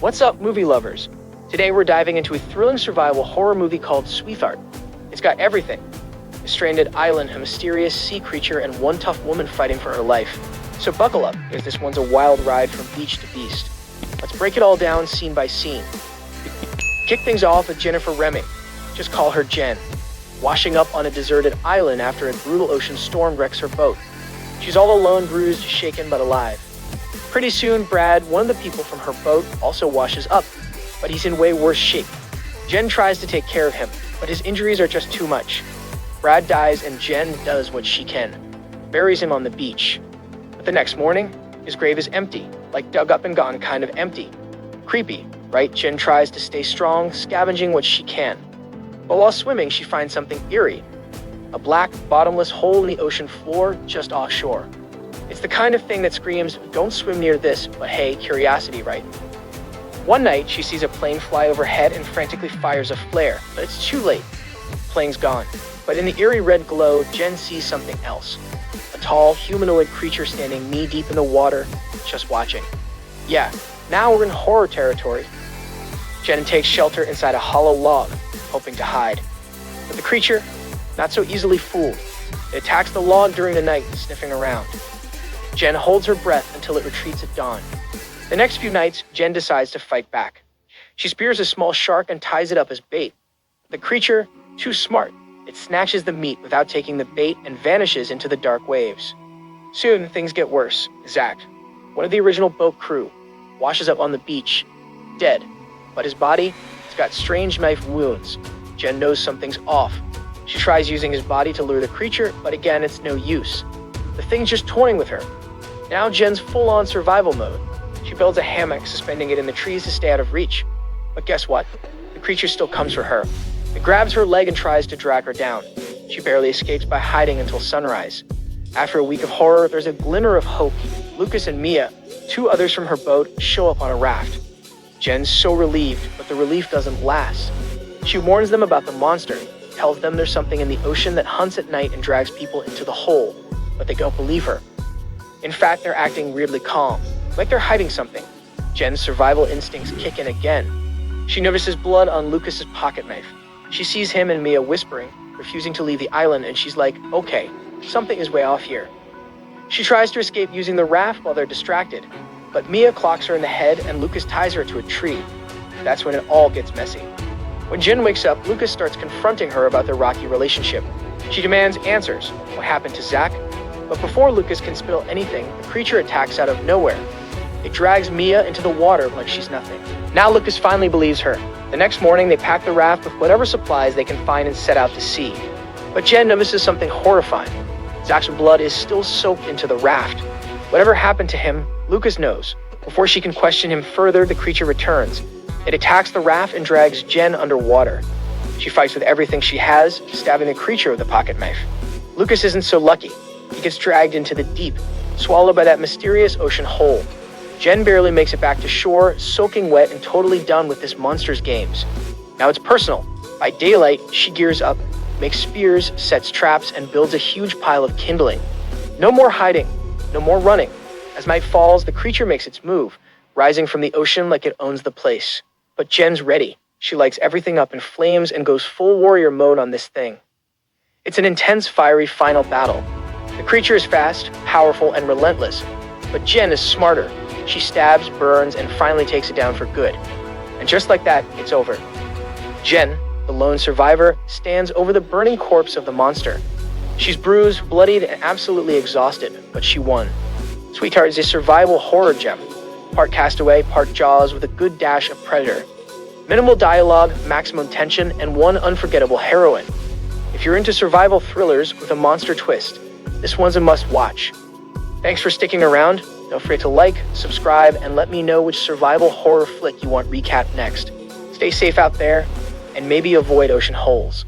What's up, movie lovers? Today we're diving into a thrilling survival horror movie called Sweetheart. It's got everything. A stranded island, a mysterious sea creature, and one tough woman fighting for her life. So buckle up, as this one's a wild ride from beach to beast. Let's break it all down scene by scene. Kick things off with Jennifer Remming. Just call her Jenn. Washing up on a deserted island after a brutal ocean storm wrecks her boat. She's all alone, bruised, shaken, but alive. Pretty soon, Brad, one of the people from her boat, also washes up, but he's in way worse shape. Jenn tries to take care of him, but his injuries are just too much. Brad dies and Jenn does what she can. Buries him on the beach. But the next morning, his grave is empty, like dug up and gone kind of empty. Creepy, right? Jenn tries to stay strong, scavenging what she can. But while swimming, she finds something eerie. A black, bottomless hole in the ocean floor just offshore. It's the kind of thing that screams, don't swim near this, but hey, curiosity, right? One night, she sees a plane fly overhead and frantically fires a flare, but it's too late. The plane's gone. But in the eerie red glow, Jenn sees something else. A tall, humanoid creature standing knee-deep in the water, just watching. Yeah, now we're in horror territory. Jenn takes shelter inside a hollow log, hoping to hide. But the creature, not so easily fooled. It attacks the log during the night, sniffing around. Jenn holds her breath until it retreats at dawn. The next few nights, Jenn decides to fight back. She spears a small shark and ties it up as bait. The creature, too smart, it snatches the meat without taking the bait and vanishes into the dark waves. Soon, things get worse. Zach, one of the original boat crew, washes up on the beach, dead. But his body, it's got strange knife wounds. Jenn knows something's off. She tries using his body to lure the creature, but again, it's no use. The thing's just toying with her. Now Jenn's full-on survival mode. She builds a hammock, suspending it in the trees to stay out of reach. But guess what? The creature still comes for her. It grabs her leg and tries to drag her down. She barely escapes by hiding until sunrise. After a week of horror, there's a glimmer of hope. Lucas and Mia, two others from her boat, show up on a raft. Jenn's so relieved, but the relief doesn't last. She warns them about the monster, tells them there's something in the ocean that hunts at night and drags people into the hole, but they don't believe her. In fact, they're acting weirdly calm, like they're hiding something. Jenn's survival instincts kick in again. She notices blood on Lucas's pocket knife. She sees him and Mia whispering, refusing to leave the island, and she's like, okay, something is way off here. She tries to escape using the raft while they're distracted, but Mia clocks her in the head and Lucas ties her to a tree. That's when it all gets messy. When Jenn wakes up, Lucas starts confronting her about their rocky relationship. She demands answers. What happened to Zach? But before Lucas can spill anything, the creature attacks out of nowhere. It drags Mia into the water like she's nothing. Now Lucas finally believes her. The next morning, they pack the raft with whatever supplies they can find and set out to sea. But Jenn notices something horrifying. Zach's blood is still soaked into the raft. Whatever happened to him, Lucas knows. Before she can question him further, the creature returns. It attacks the raft and drags Jenn underwater. She fights with everything she has, stabbing the creature with a pocket knife. Lucas isn't so lucky. He gets dragged into the deep, swallowed by that mysterious ocean hole. Jenn barely makes it back to shore, soaking wet and totally done with this monster's games. Now it's personal. By daylight, she gears up, makes spears, sets traps, and builds a huge pile of kindling. No more hiding, no more running. As night falls, the creature makes its move, rising from the ocean like it owns the place. But Jenn's ready. She lights everything up in flames and goes full warrior mode on this thing. It's an intense, fiery final battle. The creature is fast, powerful, and relentless, but Jenn is smarter. She stabs, burns, and finally takes it down for good. And just like that, it's over. Jenn, the lone survivor, stands over the burning corpse of the monster. She's bruised, bloodied, and absolutely exhausted, but she won. Sweetheart is a survival horror gem. Part Castaway, part Jaws with a good dash of Predator. Minimal dialogue, maximum tension, and one unforgettable heroine. If you're into survival thrillers with a monster twist, this one's a must-watch. Thanks for sticking around. Don't forget to like, subscribe, and let me know which survival horror flick you want recapped next. Stay safe out there, and maybe avoid ocean holes.